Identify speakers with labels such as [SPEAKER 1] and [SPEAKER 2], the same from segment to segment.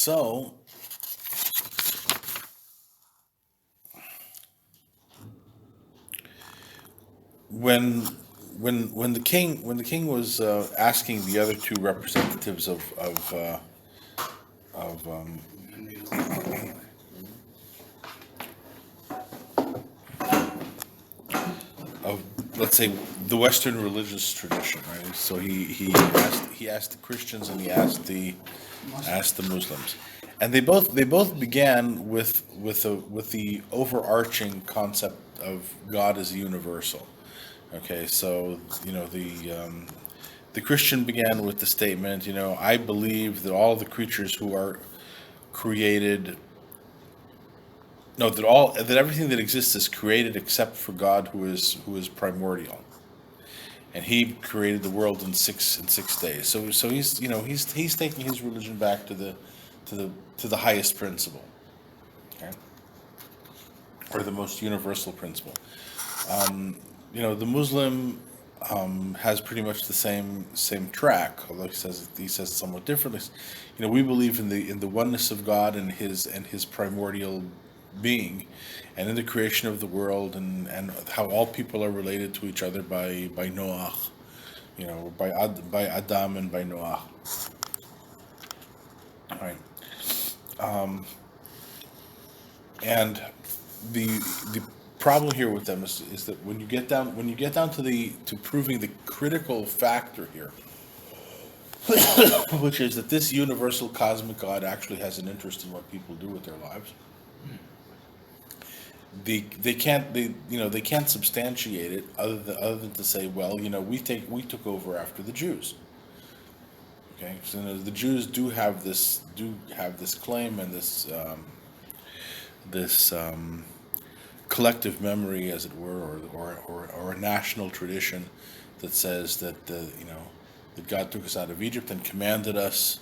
[SPEAKER 1] So when when the king was asking the other two representatives of of let's say the Western religious tradition, right? So he asked the Christians and he asked the Muslims, and they both began with the overarching concept of God as universal. Okay, so the Christian began with the statement, I believe that all the creatures who are created, no, that everything that exists is created except for God, who is primordial, and He created the world in six days. So he's taking his religion back to the highest principle, okay, or the most universal principle. The Muslim has pretty much the same track, although he says it somewhat differently. We believe in the oneness of God and his primordial being, and in the creation of the world, and how all people are related to each other by Noah, by Adam and by Noah. All right, and the problem here with them is that when you get down to proving the critical factor here, which is that this universal cosmic God actually has an interest in what people do with their lives. They can't substantiate it other than to say, well, we took over after the Jews. Okay, so the Jews do have this claim and this collective memory, as it were, or a national tradition that says that God took us out of Egypt and commanded us.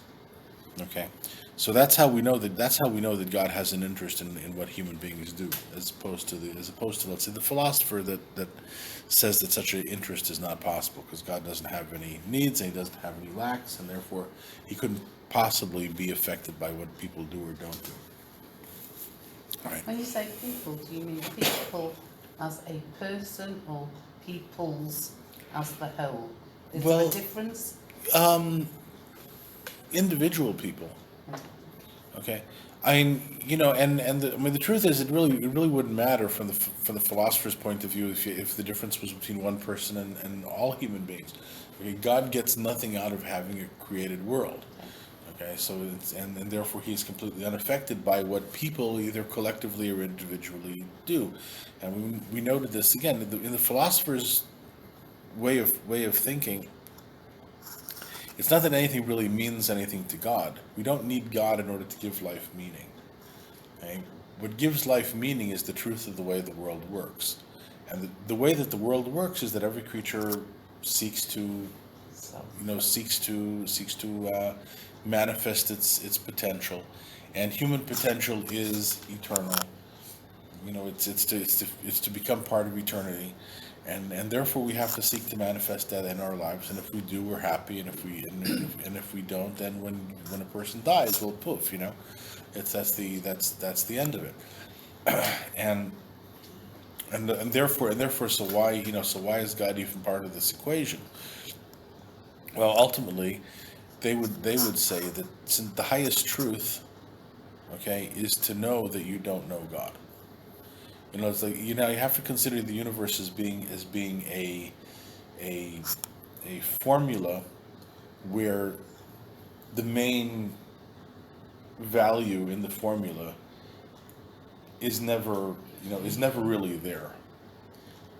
[SPEAKER 1] Okay, so that's how we know that God has an interest in what human beings do, as opposed to let's say the philosopher that says that such an interest is not possible because God doesn't have any needs and He doesn't have any lacks, and therefore He couldn't possibly be affected by what people do or don't do. All right.
[SPEAKER 2] When you say people, do you mean people as a person or peoples as the whole? Is there
[SPEAKER 1] Well,
[SPEAKER 2] a difference?
[SPEAKER 1] Individual people. Okay, I mean, the truth is, it really wouldn't matter from the philosopher's point of view if the difference was between one person and all human beings. Okay, God gets nothing out of having a created world. Okay, so and therefore He is completely unaffected by what people either collectively or individually do, and we noted this again in the philosopher's way of thinking. It's not that anything really means anything to God. We don't need God in order to give life meaning. Okay? What gives life meaning is the truth of the way the world works. And the way that the world works is that every creature seeks to,
[SPEAKER 2] So,
[SPEAKER 1] manifest its potential, and human potential is eternal. It's to become part of eternity, and therefore we have to seek to manifest that in our lives. And if we do, we're happy, and if we don't, then when a person dies, well, poof, that's the end of it. and and therefore, so why is God even part of this equation? Well, ultimately, they would say that since the highest truth, okay, is to know that you don't know God. It's like you have to consider the universe as being a formula where the main value in the formula is never really there.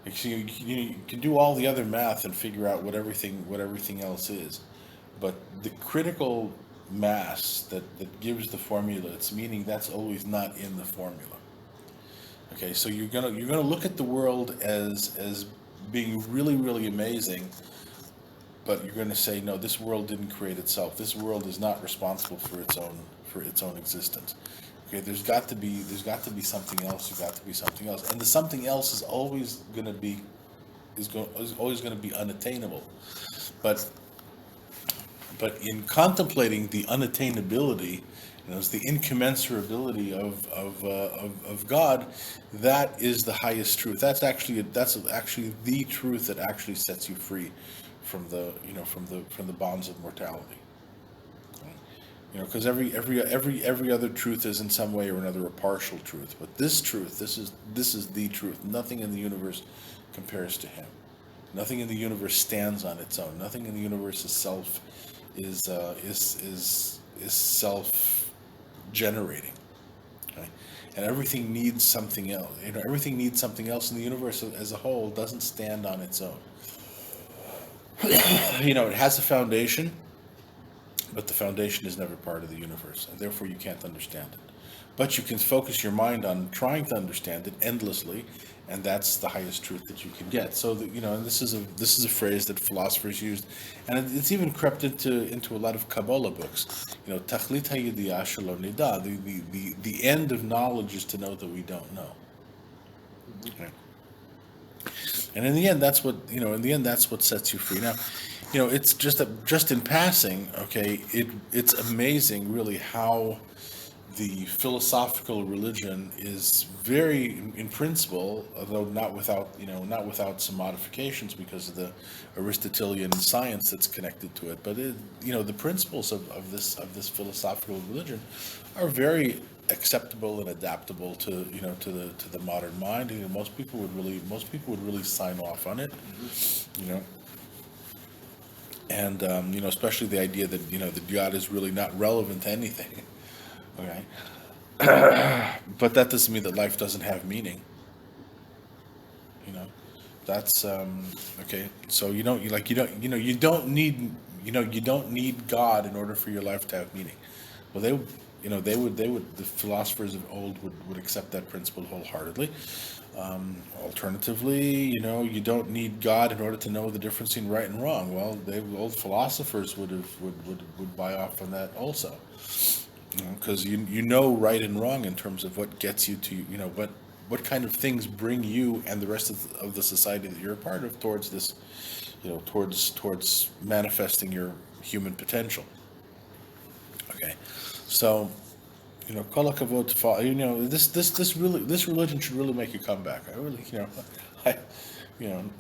[SPEAKER 1] Like, so you can do all the other math and figure out what everything else is, but the critical mass that gives the formula its meaning, that's always not in the formula. Okay, so you're gonna look at the world as being really, really amazing, but you're gonna say, no, this world didn't create itself. This world is not responsible for its own existence. Okay, there's got to be something else. There's got to be something else, and the something else is always gonna be unattainable. But But in contemplating the unattainability, it's the incommensurability of God, that is the highest truth. That's actually the truth that actually sets you free from the bonds of mortality. Because every other truth is in some way or another a partial truth. But this truth, this is the truth. Nothing in the universe compares to Him. Nothing in the universe stands on its own. Nothing in the universe is self-generating. Okay? And everything needs something else. Everything needs something else, and the universe as a whole doesn't stand on its own. It has a foundation, but the foundation is never part of the universe, and therefore you can't understand it. But you can focus your mind on trying to understand it endlessly, and that's the highest truth that you can get. So and this is a phrase that philosophers used, and it's even crept into a lot of Kabbalah books. Tachlit hayidiyah shelo nida. The end of knowledge is to know that we don't know. Okay. And in the end, that's what sets you free. Now, it's just in passing, okay. It's amazing, really, how the philosophical religion is very, in principle, although not without some modifications because of the Aristotelian science that's connected to it. But the principles of this philosophical religion are very acceptable and adaptable to the modern mind. Most people would really sign off on it. And especially the idea that that God is really not relevant to anything. Okay, but that doesn't mean that life doesn't have meaning. That's okay. So you don't need God in order for your life to have meaning. Well, the philosophers of old would accept that principle wholeheartedly. Alternatively, you don't need God in order to know the difference between right and wrong. Well, the old philosophers would buy off on that also. Because right and wrong in terms of what gets you to what kind of things bring you and the rest of the society that you're a part of towards this towards manifesting your human potential. Okay, so kol hakavod this religion should really make a comeback. I really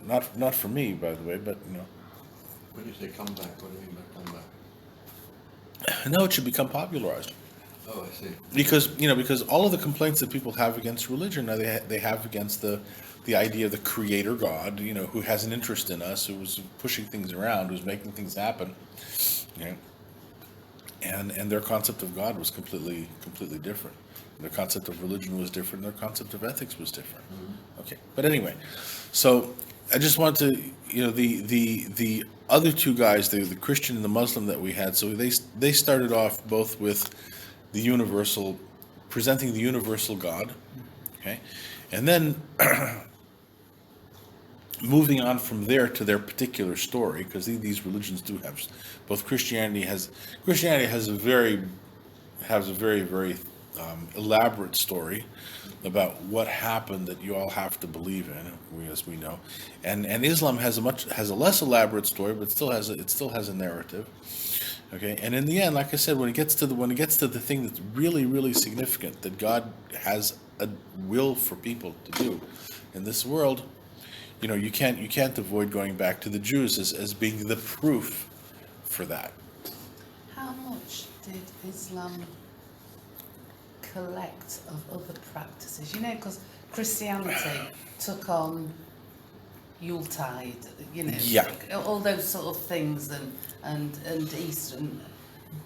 [SPEAKER 1] not for me, by the way, but
[SPEAKER 3] When you say comeback, what do you mean by comeback?
[SPEAKER 1] No, it should become popularized.
[SPEAKER 3] Oh, I see.
[SPEAKER 1] Because all of the complaints that people have against religion, they have against the idea of the creator God, who has an interest in us, who's pushing things around, who's making things happen, and their concept of God was completely different. Their concept of religion was different. Their concept of ethics was different. Mm-hmm. Okay, but anyway, so I just want to, the other two guys, the Christian and the Muslim that we had, so they started off both with presenting the universal God, okay, and then moving on from there to their particular story, because these religions do have, both Christianity has a very very elaborate story about what happened that you all have to believe in, as we know, and Islam has a less elaborate story, but it still has a narrative. Okay, and in the end, like I said, when it gets to the thing that's really, really significant, that God has a will for people to do in this world, you can't avoid going back to the Jews as being the proof for that.
[SPEAKER 2] How much did Islam collect of other practices? Because Christianity took on Yuletide,
[SPEAKER 1] Yeah.
[SPEAKER 2] all those sort of things, and Easter.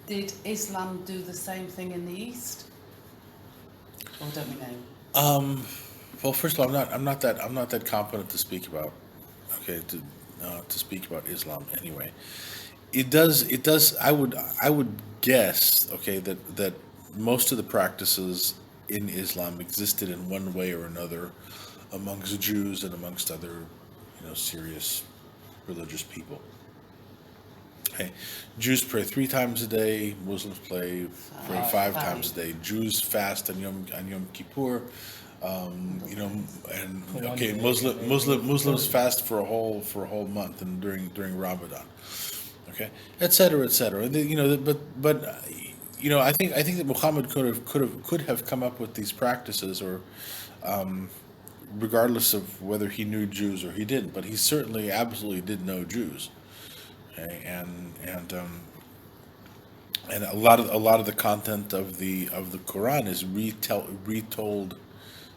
[SPEAKER 2] Did Islam do the same thing in the East, or don't we know?
[SPEAKER 1] Well, first of all, I'm not that competent to speak about. Okay, to speak about Islam anyway. It does. I would guess. Okay, that most of the practices in Islam existed in one way or another amongst Jews and amongst other, serious religious people. Okay, Jews pray 3 times a day. Muslims pray 5 times a day. Jews fast on Yom Kippur. Muslims fast for a whole month and during Ramadan. okay, et cetera, et cetera. I think that Muhammad could have come up with these practices, or regardless of whether he knew Jews or he didn't. But he certainly, absolutely did know Jews, okay? And a lot of the content of the Quran is retold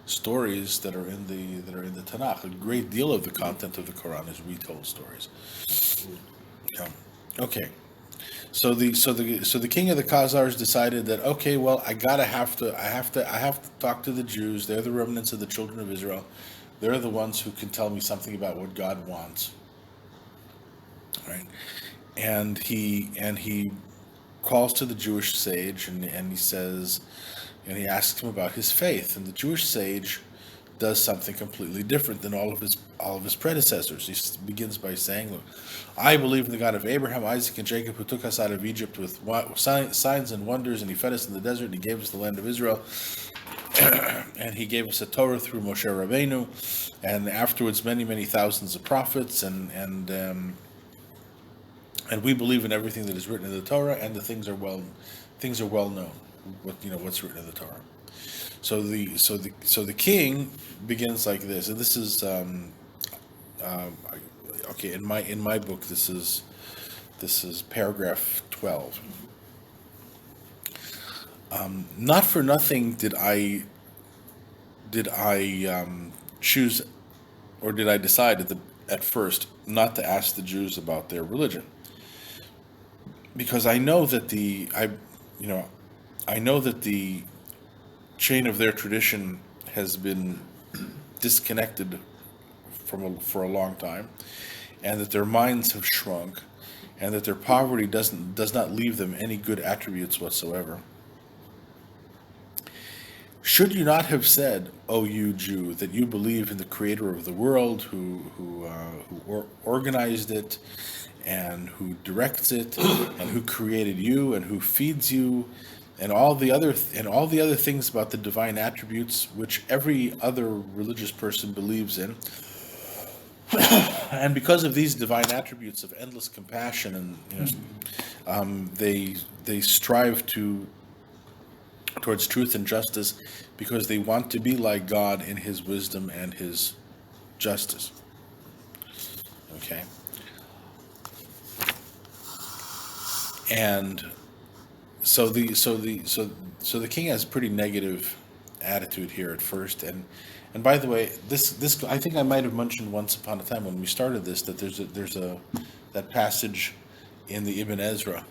[SPEAKER 1] stories that are in the Tanakh. A great deal of the content of the Quran is retold stories. Yeah. Okay. So the king of the Khazars decided that, okay, well, I have to talk to the Jews. They're the remnants of the children of Israel. They're the ones who can tell me something about what God wants. Right? And he calls to the Jewish sage, and he says, and he asks him about his faith. And the Jewish sage does something completely different than all of his predecessors. He begins by saying, "Look, I believe in the God of Abraham, Isaac, and Jacob, who took us out of Egypt with signs and wonders, and he fed us in the desert, and he gave us the land of Israel, and he gave us a Torah through Moshe Rabbeinu, and afterwards many thousands of prophets, and we believe in everything that is written in the Torah, and the things are well known. What's written in the Torah." So the king begins like this, and this is okay. In my book, this is paragraph 12. Not for nothing did I choose, or did I decide at first not to ask the Jews about their religion, because I know that the chain of their tradition has been disconnected for a long time, and that their minds have shrunk, and that their poverty does not leave them any good attributes whatsoever. Should you not have said, O you Jew, that you believe in the Creator of the world, who organized it, and who directs it, and who created you, and who feeds you, and all the other things about the divine attributes which every other religious person believes in, and because of these divine attributes of endless compassion, and they strive towards truth and justice, because they want to be like God in His wisdom and His justice. Okay, and so the king has a pretty negative attitude here at first, and by the way, this I think I might have mentioned once upon a time when we started this, that there's that passage in the Ibn Ezra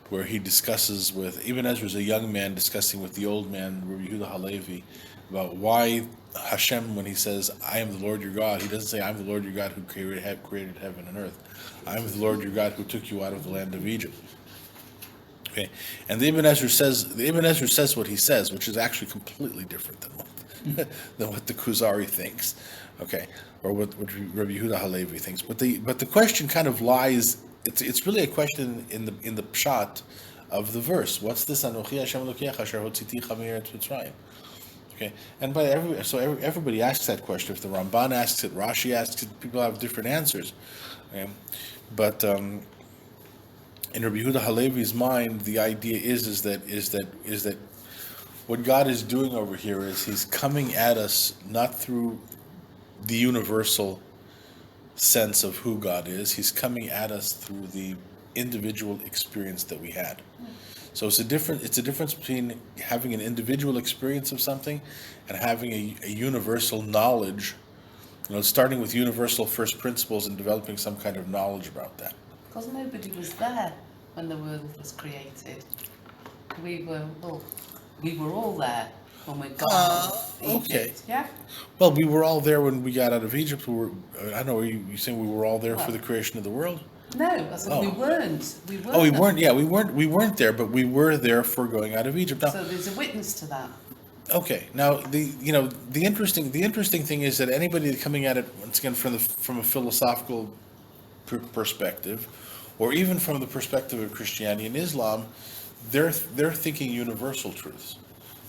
[SPEAKER 1] where he discusses with Ibn Ezra is a young man discussing with the old man Rabbi Yehuda Halevi about why Hashem, when he says I am the Lord your God, he doesn't say I'm the Lord your God who created heaven and earth. I am the Lord your God who took you out of the land of Egypt. Okay, and the Ibn Ezra says what he says, which is actually completely different than what the Kuzari thinks, okay, or what Rabbi Yehuda Halevi thinks. But the question kind of lies. It's really a question in the pshat of the verse. What's this? Anochi Hashem Elokecha asher hotziticha me'eretz Mitzrayim. Okay, and everybody asks that question. If the Ramban asks it, Rashi asks it, people have different answers. Okay? But in Rabbi Yehuda Halevi's mind, the idea is that what God is doing over here is He's coming at us not through the universal sense of who God is. He's coming at us through the individual experience that we had. So it's a difference between having an individual experience of something and having a universal knowledge, starting with universal first principles and developing some kind of knowledge about that.
[SPEAKER 2] Because nobody was there when the world was created. We were all there when we got out of Egypt.
[SPEAKER 1] Okay.
[SPEAKER 2] Yeah?
[SPEAKER 1] Well, we were all there when we got out of Egypt. I know, are you saying we were all there for the creation of the world?
[SPEAKER 2] No, I said we weren't.
[SPEAKER 1] Oh, we weren't. Yeah, we weren't there, but we were there for going out of Egypt. Now,
[SPEAKER 2] so there's a witness to that.
[SPEAKER 1] okay. Now, the interesting thing is that anybody coming at it once again from a philosophical perspective, or even from the perspective of Christianity and Islam, they're thinking universal truths.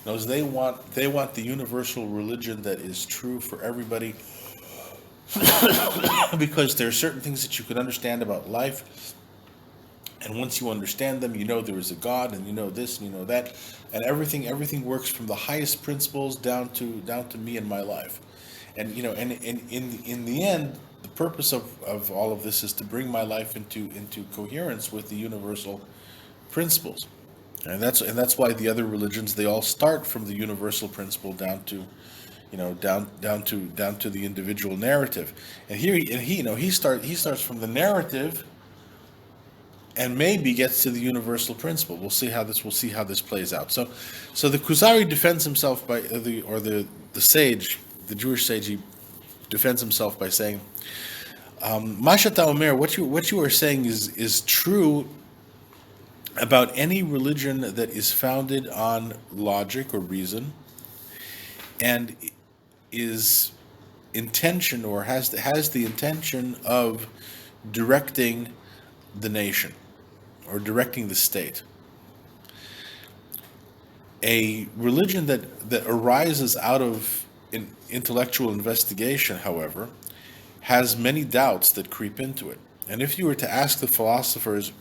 [SPEAKER 1] Knows they want the universal religion that is true for everybody, because there are certain things that you can understand about life And once you understand them, you know there is a God, and you know this, and you know that, and everything works from the highest principles down to me and my life. And and in the end, the purpose of all of this is to bring my life into coherence with the universal principles. And that's why the other religions, they all start from the universal principle down to down to the individual narrative. And he starts from the narrative and maybe gets to the universal principle. We'll see how this plays out. So the Kuzari defends himself by the sage, the Jewish sage, he defends himself by saying, Mashata Omer, what you are saying is true about any religion that is founded on logic or reason, and is intention, or has the intention of directing the nation or directing the state. A religion that arises out of intellectual investigation, however, has many doubts that creep into it. And if you were to ask the philosophers,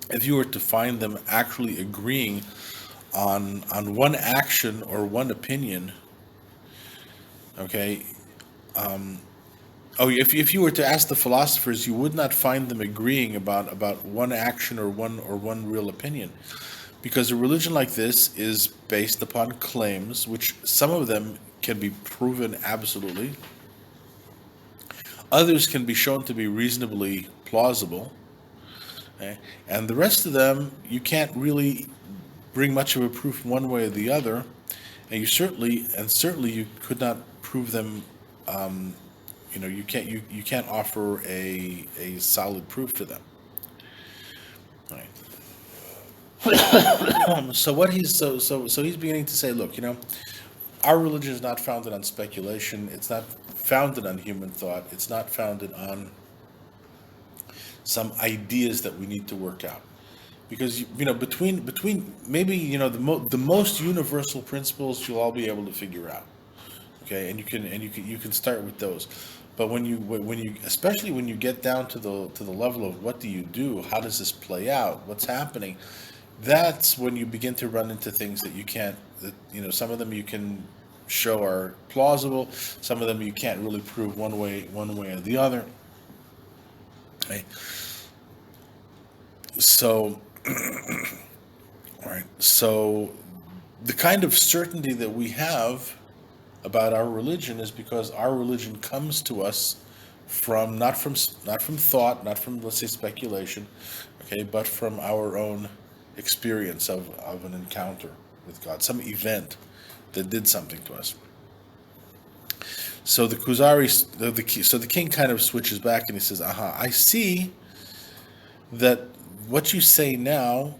[SPEAKER 1] if you were to find them actually agreeing on one action or one opinion, okay, if you were to ask the philosophers, you would not find them agreeing about one action or one real opinion, because a religion like this is based upon claims, which some of them can be proven absolutely, others can be shown to be reasonably plausible, okay? And the rest of them you can't really bring much of a proof one way or the other, and certainly you could not prove them. You can't offer a solid proof to them. Right. So he's beginning to say, look, our religion is not founded on speculation. It's not founded on human thought. It's not founded on some ideas that we need to work out. Because between maybe the most universal principles you'll all be able to figure out. Okay, and you can start with those. But when you especially when you get down to the level of what do you do, how does this play out, what's happening, that's when you begin to run into things that you can't, some of them you can show are plausible, some of them you can't really prove one way or the other. Okay. So all right, so the kind of certainty that we have about our religion is because our religion comes to us from not from thought, not from, let's say, speculation, okay, but from our own experience of an encounter with God, some event that did something to us. So the Kuzari, so the king kind of switches back and he says, I see that what you say now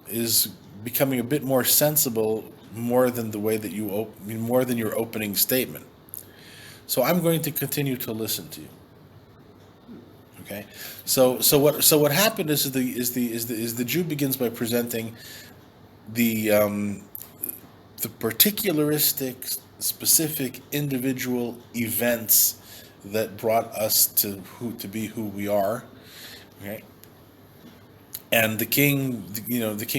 [SPEAKER 1] is becoming a bit more sensible, more than the way that more than your opening statement. So I'm going to continue to listen to you. Okay. So what happened is the Jew begins by presenting the particularistic, specific, individual events that brought us to be who we are. Okay. And the king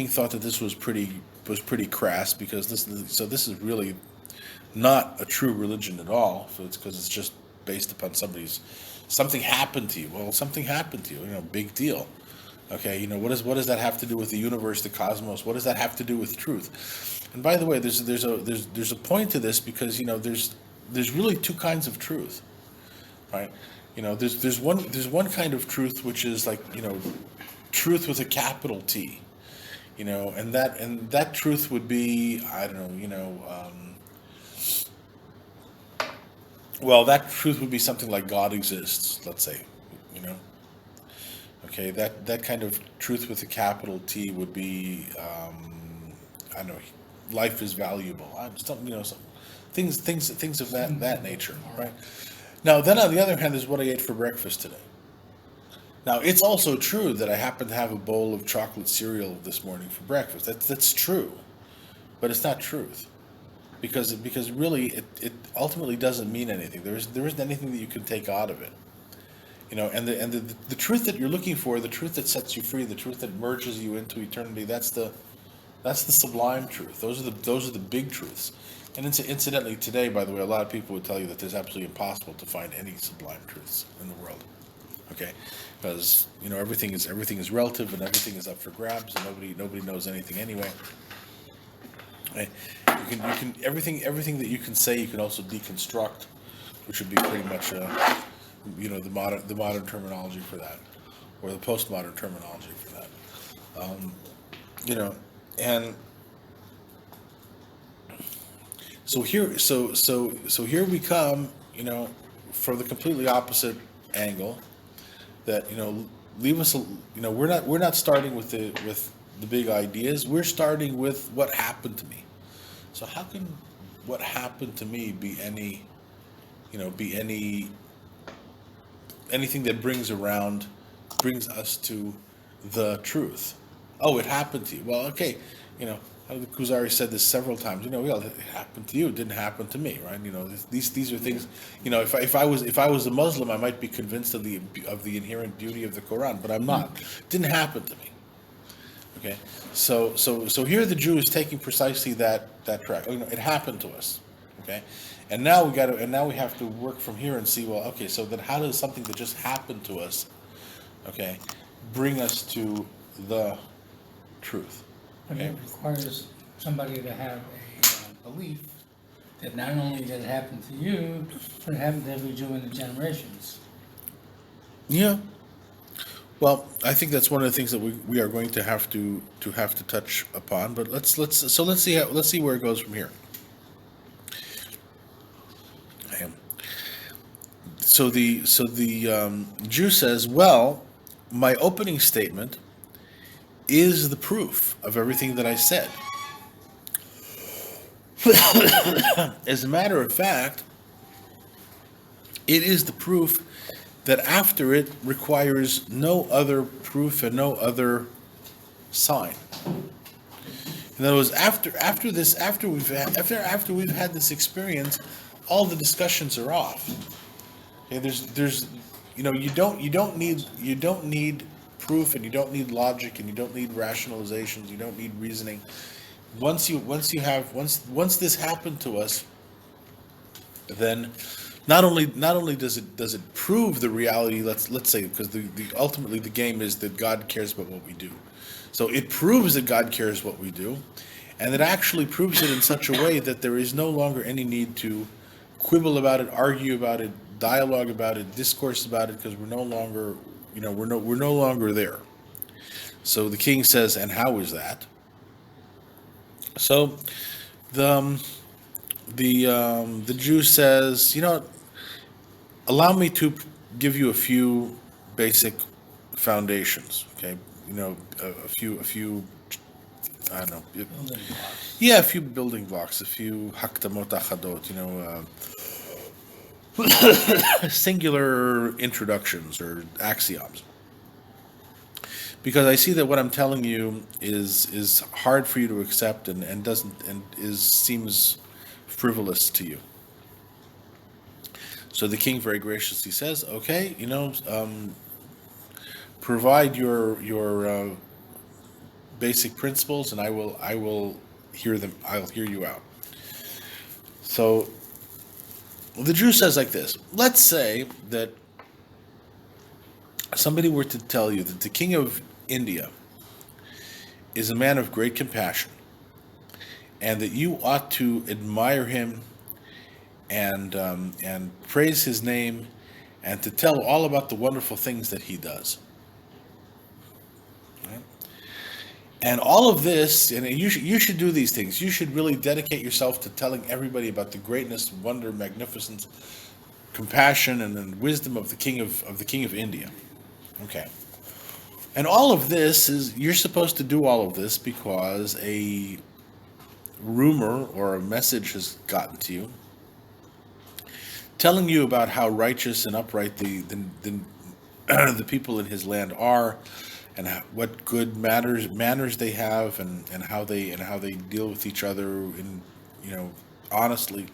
[SPEAKER 1] thought that this was pretty crass, because this is really not a true religion at all. So it's because it's just based upon something happened to you. Well, something happened to you. Big deal. Okay, what does that have to do with the universe, the cosmos? What does that have to do with truth? And by the way, there's a point to this, because there's really two kinds of truth, right? There's one kind of truth which is like truth with a capital T. And that truth would be, I don't know, well, that truth would be something like God exists, let's say, Okay, that kind of truth with a capital T would be, I don't know, life is valuable. Some things of that nature, right? Now, then on the other hand, is what I ate for breakfast today. Now, it's also true that I happened to have a bowl of chocolate cereal this morning for breakfast. That's true, but it's not truth, because really it ultimately doesn't mean anything. There isn't anything that you can take out of it. the truth that you're looking for, the truth that sets you free, the truth that merges you into eternity, that's the sublime truth. Those are the big truths. And incidentally, today, by the way, a lot of people would tell you that it's absolutely impossible to find any sublime truths in the world. Okay, because everything is relative and everything is up for grabs and nobody knows anything anyway. Right? You can everything that you can say you can also deconstruct, which would be pretty much the modern terminology for that, or the postmodern terminology for that. And so here we come, from the completely opposite angle. That leave us. We're not starting with the big ideas. We're starting with what happened to me. So how can what happened to me be anything that brings us to the truth? Oh, it happened to you. Well, okay, the Kuzari said this several times. Well, it happened to you. It didn't happen to me, right? These are things. If I was a Muslim, I might be convinced of the inherent beauty of the Quran, but I'm not. It didn't happen to me. Okay, so here the Jew is taking precisely that track. It happened to us. Okay, and now we have to work from here and see. Well, okay, so then how does something that just happened to us, okay, bring us to the truth?
[SPEAKER 4] But it requires somebody to have a belief that not only did it happen to you, but it happened to every Jew in the generations.
[SPEAKER 1] Yeah. Well, I think that's one of the things that we are going to have to touch upon. But let's see where it goes from here. Okay. So the Jew says, well, my opening statement is the proof of everything that I said. As a matter of fact, it is the proof that after it requires no other proof and no other sign. In other words, after we've had this experience, all the discussions are off. Okay, there's you don't need proof, and you don't need logic, and you don't need rationalizations, you don't need reasoning. Once this happened to us, then not only does it prove the reality, let's say, because ultimately the game is that God cares about what we do. So it proves that God cares what we do, and it actually proves it in such a way that there is no longer any need to quibble about it, argue about it, dialogue about it, discourse about it, because we're no longer there. So the king says, and how is that? So the Jew says, allow me to give you a few basic foundations. Okay, a few I don't know.
[SPEAKER 4] Building blocks.
[SPEAKER 1] Yeah, a few building blocks, a few hakdamot achadot, singular introductions or axioms. Because I see that what I'm telling you is hard for you to accept and seems frivolous to you. So the king very graciously says, okay, provide your basic principles, and I will hear them. I'll hear you out. So the Jew says like this: let's say that somebody were to tell you that the king of India is a man of great compassion, and that you ought to admire him and praise his name, and to tell all about the wonderful things that he does. Right? And all of this, and you should do these things. You should really dedicate yourself to telling everybody about the greatness, wonder, magnificence, compassion, and then wisdom of the king of India. Okay. And all of this you're supposed to do all of this because a rumor or a message has gotten to you, telling you about how righteous and upright the people in his land are, and what good manners they have, and how they deal with each other honestly.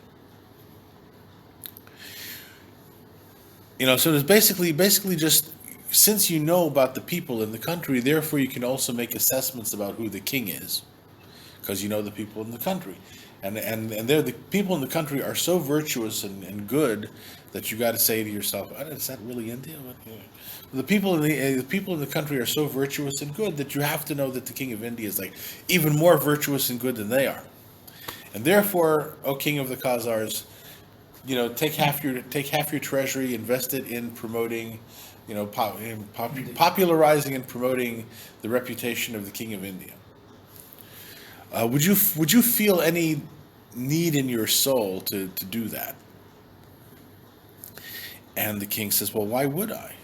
[SPEAKER 1] So it's basically just, since you know about the people in the country, therefore you can also make assessments about who the king is, because you know the people in the country, and they're the people in the country are so virtuous and good that you got to say to yourself, is that really India? What, the people in the country are so virtuous and good that you have to know that the king of India is like even more virtuous and good than they are, and therefore, O king of the Khazars, take half your treasury, invest it in promoting, popularizing and promoting the reputation of the king of India. Would you feel any need in your soul to do that? And the king says, well, why would I?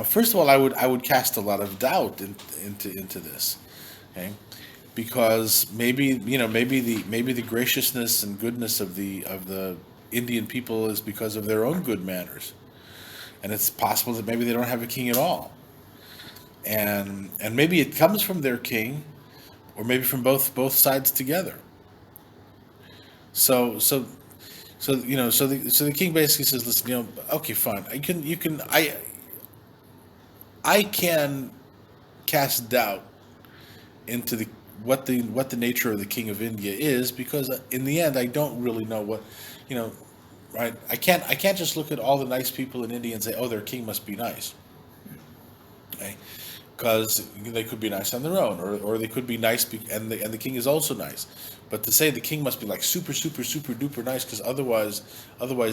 [SPEAKER 1] First of all, I would cast a lot of doubt into this, okay? Because maybe the graciousness and goodness of the Indian people is because of their own good manners, and it's possible that maybe they don't have a king at all, and maybe it comes from their king, or maybe from both sides together. So the king basically says, listen, okay, fine, I can cast doubt into what the nature of the king of India is, because in the end I don't really know what, right? I can't just look at all the nice people in India and say, oh, their king must be nice, okay? Because they could be nice on their own, or they could be nice, and the king is also nice. But to say the king must be like super super super duper nice, because otherwise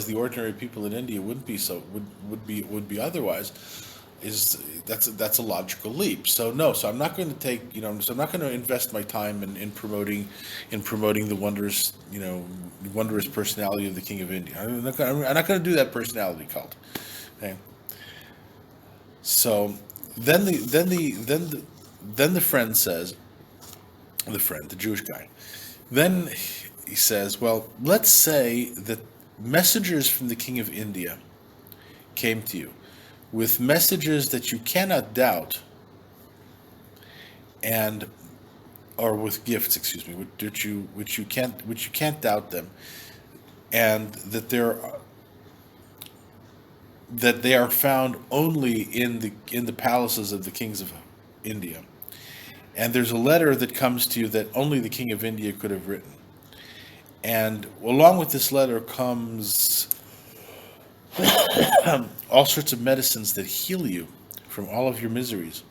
[SPEAKER 1] the ordinary people in India wouldn't be so would be otherwise, that's a logical leap. So no, so I'm not going to take so I'm not going to invest my time in promoting the wondrous personality of the king of India. I'm not going to do that personality cult. Okay. So then the friend says, the Jewish guy, then he says, well, let's say that messengers from the king of India came to you with messages that you cannot doubt, or with gifts, excuse me, which you can't doubt them, and that they are found only in the palaces of the kings of India. And there's a letter that comes to you that only the king of India could have written. And along with this letter comes all sorts of medicines that heal you from all of your miseries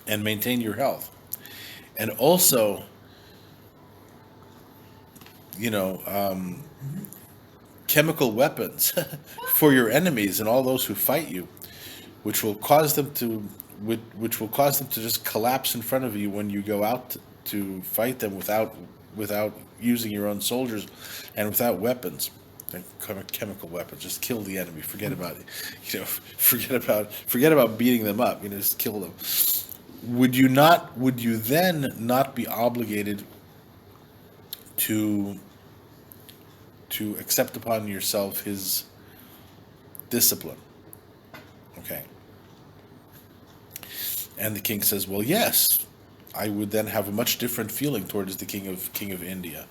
[SPEAKER 1] and maintain your health. And also, chemical weapons for your enemies and all those who fight you, which will cause them to just collapse in front of you when you go out to fight them without using your own soldiers and without weapons, like chemical weapons. Just kill the enemy. Forget about it. Forget about beating them up. Just kill them. Would you then not be obligated to accept upon yourself his discipline? Okay. And the king says, well, yes, I would then have a much different feeling towards the king of India.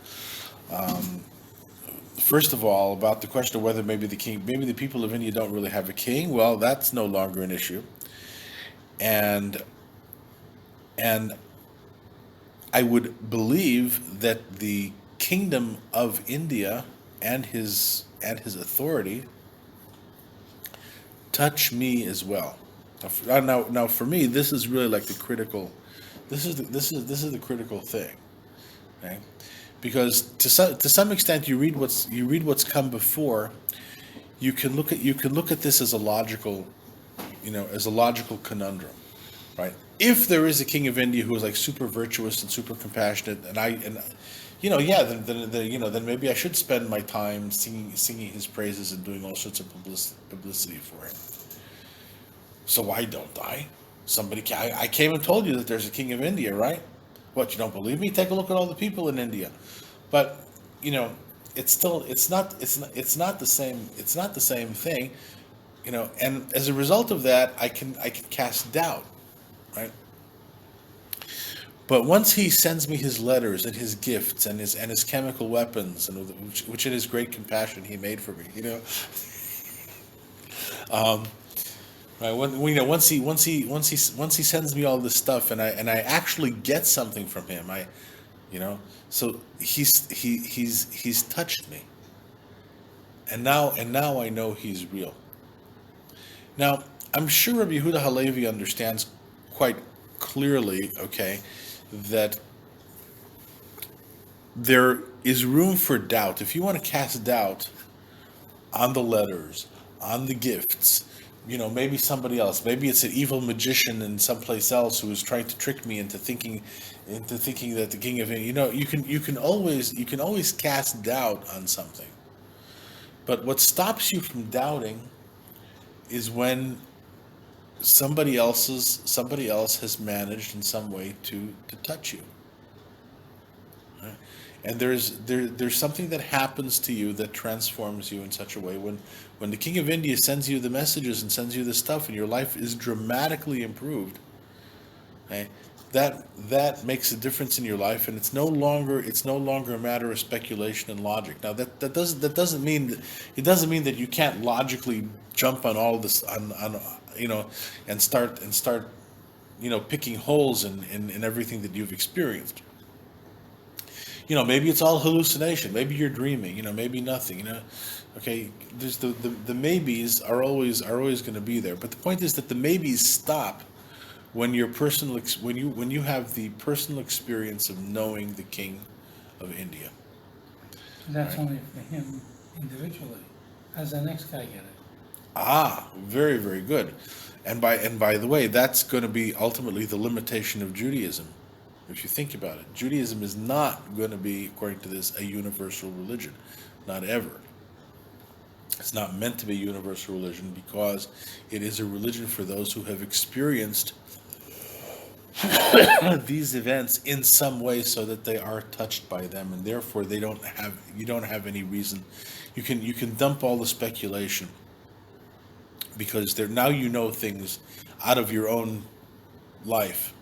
[SPEAKER 1] First of all, about the question of whether maybe the people of India don't really have a king, well, that's no longer an issue. And I would believe that the kingdom of India and his authority touch me as well. Now, for me, this is really like the critical. This is the critical thing, okay? Because to some extent, you read what's come before. You can look at this as a logical conundrum, right? If there is a king of India who is like super virtuous and super compassionate, then maybe I should spend my time singing his praises and doing all sorts of publicity for him. So why don't I? I came and told you that there's a king of India, right? What, you don't believe me? Take a look at all the people in India. But it's not the same thing, and as a result of that, I can cast doubt, right? But once he sends me his letters and his gifts and his chemical weapons, and which in his great compassion he made for me, Right, once he sends me all this stuff, and I actually get something from him, so he's touched me, and now I know he's real. Now I'm sure Rabbi Yehuda Halevi understands quite clearly, okay, that there is room for doubt. If you want to cast doubt on the letters, on the gifts, maybe somebody else, maybe it's an evil magician in someplace else who is trying to trick me into thinking that the king of India, you can always cast doubt on something. But what stops you from doubting is when somebody else has managed in some way to touch you. Right? And there's something that happens to you that transforms you in such a way when the King of India sends you the messages and sends you the stuff and your life is dramatically improved. Okay? That makes a difference in your life, and it's no longer a matter of speculation and logic. Now that doesn't mean that you can't logically jump on all this and start picking holes in everything that you've experienced. Maybe it's all hallucination. Maybe you're dreaming. Maybe nothing. Okay. There's the maybes are always going to be there. But the point is that the maybes stop when you have the personal experience of knowing the King of India.
[SPEAKER 4] And that's only for him individually. How does the next guy get it?
[SPEAKER 1] Very, very good. And by the way, that's going to be ultimately the limitation of Judaism. If you think about it, Judaism is not going to be, according to this, a universal religion. Not ever. It's not meant to be a universal religion because it is a religion for those who have experienced these events in some way so that they are touched by them, and therefore you don't have any reason. You can dump all the speculation because now you know things out of your own life.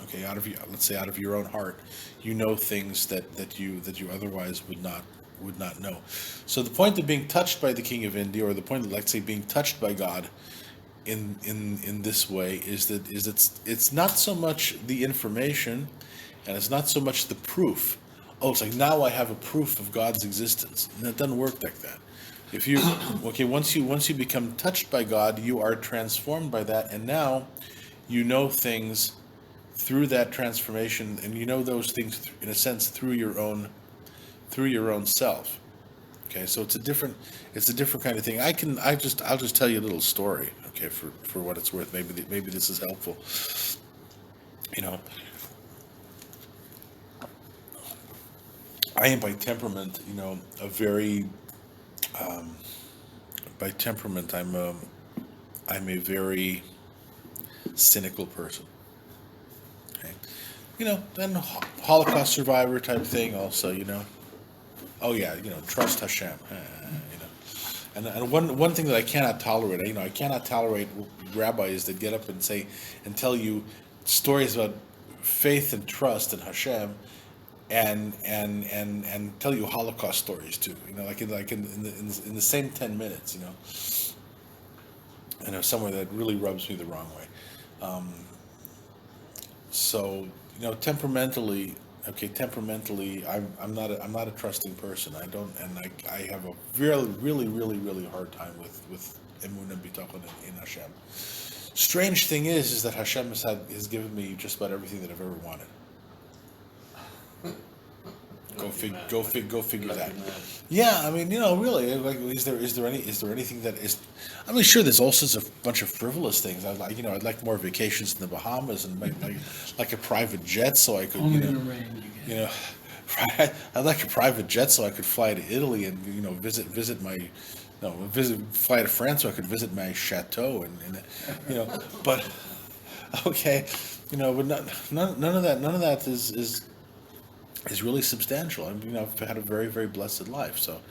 [SPEAKER 1] Okay, out of your own heart, you know things that you otherwise would not know. So the point of being touched by the King of India, or the point of, let's say, being touched by God in this way, is it's not so much the information, and it's not so much the proof. Oh, it's like now I have a proof of God's existence, and it doesn't work like that. If you once you become touched by God, you are transformed by that, and now you know things through that transformation, and you know those things in a sense through your own self. Okay, so it's a different kind of thing. I'll just tell you a little story. Okay, for what it's worth. Maybe this is helpful. I am by temperament, a very by temperament I'm a very cynical person. And Holocaust survivor type thing also, Oh yeah, trust Hashem, And one thing that I cannot tolerate, I cannot tolerate rabbis that get up and tell you stories about faith and trust in Hashem, and tell you Holocaust stories too, like in the same 10 minutes, somewhere that really rubs me the wrong way. So temperamentally, I'm not a trusting person. I have a really hard time with emunah and bitachon in Hashem. Strange thing is that Hashem has given me just about everything that I've ever wanted. Go figure that. Yeah, really. Like, is there anything that is? Sure. There's also a bunch of frivolous things. I'd like more vacations in the Bahamas and like a private jet so I could,
[SPEAKER 4] Only in the rain you get.
[SPEAKER 1] I'd like a private jet so I could fly to Italy and fly to France so I could visit my chateau and but okay, but none of that is really substantial. I've had a very, very blessed life. So,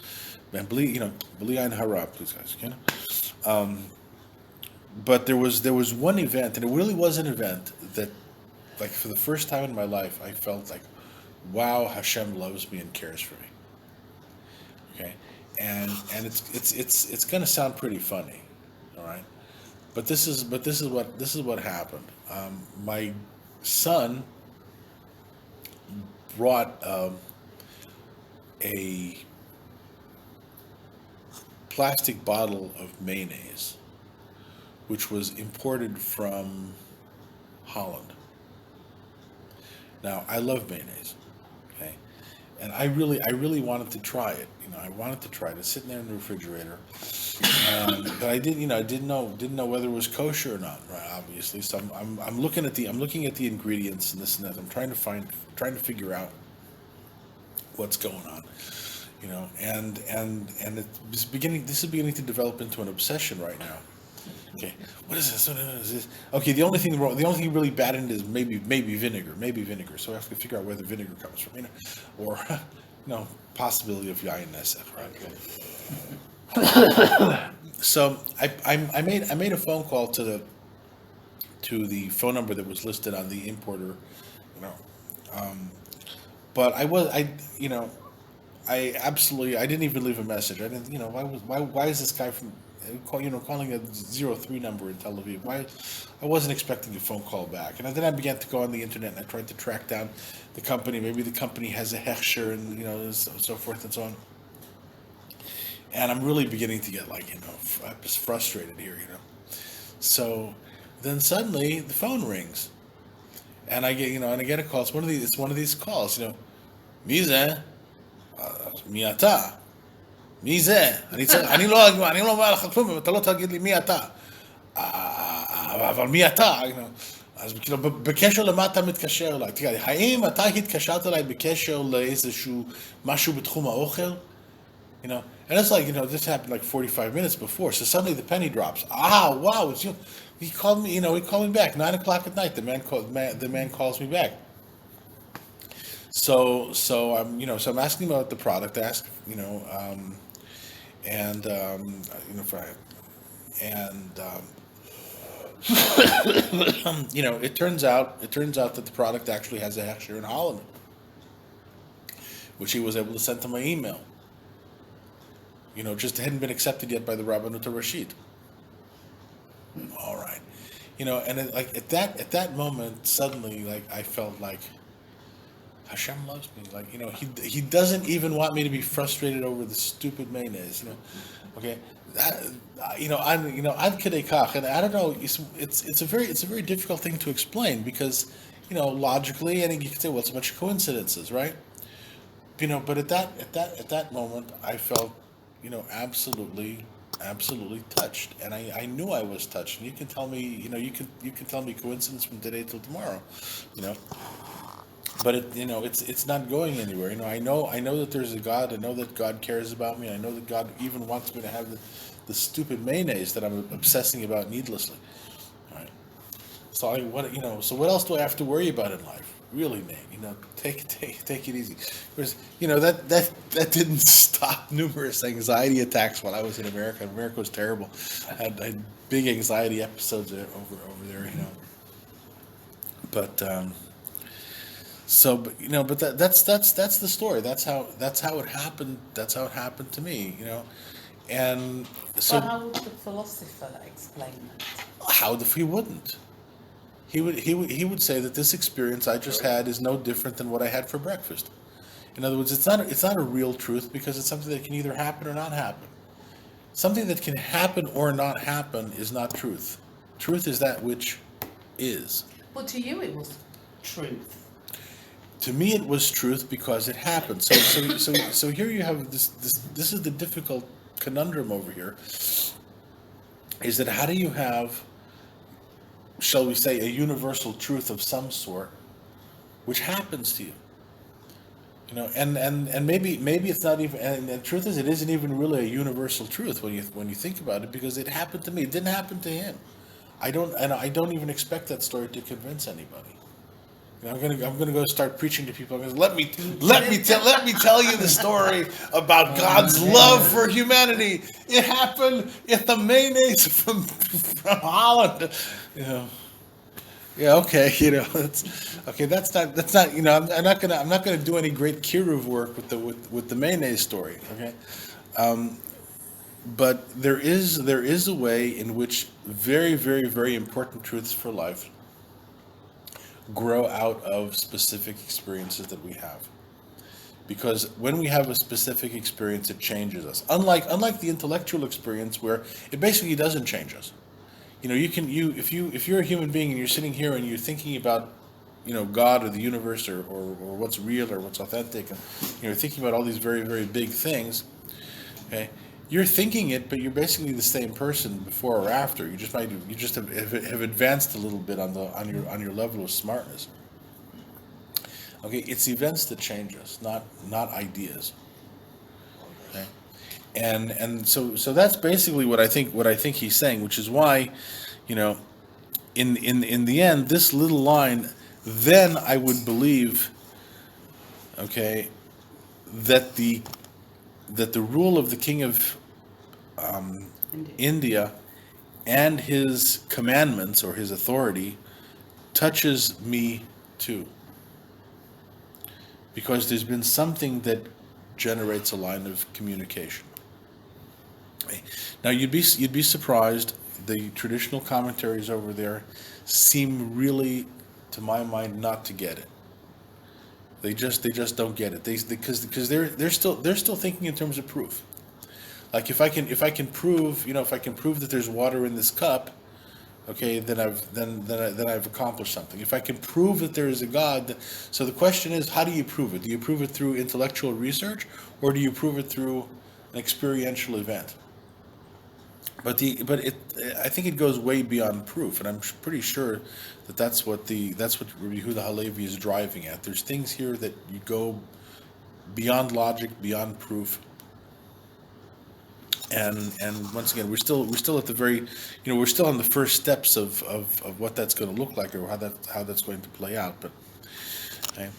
[SPEAKER 1] man, believe in hara, please, guys. But there was one event, and it really was an event that, like, for the first time in my life, I felt like, wow, Hashem loves me and cares for me. Okay, and it's going to sound pretty funny, all right. But this is what happened. My son brought a plastic bottle of mayonnaise, which was imported from Holland. Now, I love mayonnaise, okay, and I really wanted to try it. I wanted to try it. It's sitting there in the refrigerator, but I didn't know whether it was kosher or not. Right, obviously. So I'm looking at the ingredients and this and that. I'm trying to figure out what's going on. And it's beginning. This is beginning to develop into an obsession right now. Okay, what is this? What is this? Okay, the only thing really bad in it is maybe vinegar. So I have to figure out where the vinegar comes from, or possibility of yayin nesach, right? So I made a phone call to the phone number that was listed on the importer, but I didn't even leave a message. I didn't, why is this guy from, calling a 03 number in Tel Aviv? Why? I wasn't expecting a phone call back. And then I began to go on the internet and I tried to track down the company. Maybe the company has a hechsher and, so forth and so on. And I'm really beginning to get frustrated here, So then suddenly the phone rings and I get a call. It's one of these calls, Mize, Miata. מי זה? אני לא אומר לך כלום, אם אתה לא תגיד לי מי אתה. אבל מי אתה? אז בקשר למה אתה מתקשר אליי? תגיד, האם אתה התקשרת אליי בקשר לאיזשהו משהו בתחום האוכל? And it's like, this happened like 45 minutes before, so suddenly the penny drops. Wow, it's you. He called me, he called me back, 9 o'clock at night, the man calls me back. So I'm asking him about the product. I ask, it turns out that the product actually has a hechsher in Holland, which he was able to send to my email. Just hadn't been accepted yet by the Rabbi Nathan Glick. All right, and at that moment, suddenly, I felt like Hashem loves me. He doesn't even want me to be frustrated over the stupid mayonnaise. Okay, ad kedei kach, and I don't know. It's a very difficult thing to explain because, logically, and you can say, well, it's a bunch of coincidences, right? But at that moment, I felt, absolutely touched, and I knew I was touched. And you can tell me, you can tell me coincidence from today till tomorrow, But it's not going anywhere. I know that there's a God. I know that God cares about me. I know that God even wants me to have the stupid mayonnaise that I'm obsessing about needlessly. All right. So So what else do I have to worry about in life? Really, man. Take it easy. Because that didn't stop numerous anxiety attacks while I was in America. America was terrible. I had big anxiety episodes over there. But. So, but that's the story. That's how it happened. That's how it happened to me, And so,
[SPEAKER 2] how would the philosopher explain that?
[SPEAKER 1] How if he wouldn't? He would say that this experience I just had is no different than what I had for breakfast. In other words, it's not a real truth because it's something that can either happen or not happen. Something that can happen or not happen is not truth. Truth is that which is.
[SPEAKER 2] Well, to you it was truth.
[SPEAKER 1] To me, it was truth because it happened. So here you have this. This is the difficult conundrum over here. Is that how do you have, shall we say, a universal truth of some sort, which happens to you? And maybe it's not even. And the truth is, it isn't even really a universal truth when you think about it, because it happened to me. It didn't happen to him. I don't even expect that story to convince anybody. I'm gonna go start preaching to people. Let me tell you the story about God's love for humanity. It happened at the mayonnaise from Holland. Yeah, okay. That's okay. That's not. I'm not gonna do any great kiruv work with the mayonnaise story. Okay. But there is a way in which very, very, very important truths for life grow out of specific experiences that we have. Because when we have a specific experience, it changes us. Unlike the intellectual experience, where it basically doesn't change us. If you're a human being and you're sitting here and you're thinking about, God or the universe, or what's real or what's authentic, and you're thinking about all these very, very big things. Okay, you're thinking it, but you're basically the same person before or after. You just have advanced a little bit on your level of smartness. Okay, it's events that change us, not ideas. Okay, and so that's basically what I think he's saying, which is why, in the end, this little line, then I would believe, okay, that the rule of the king of India and his commandments or his authority touches me too. Because there's been something that generates a line of communication. Now you'd be surprised. The traditional commentaries over there seem really, to my mind, not to get it. They just don't get it. Because they're still thinking in terms of proof. Like if I can prove that there's water in this cup, okay, then I've accomplished something. If I can prove that there is a God, so the question is, how do you prove it? Do you prove it through intellectual research, or do you prove it through an experiential event? I think it goes way beyond proof, and I'm pretty sure that's what Rabbi Yehuda Halevi is driving at. There's things here that you go beyond logic, beyond proof. And once again, we're still at the very, we're still on the first steps of what that's going to look like, or how that's going to play out. But okay.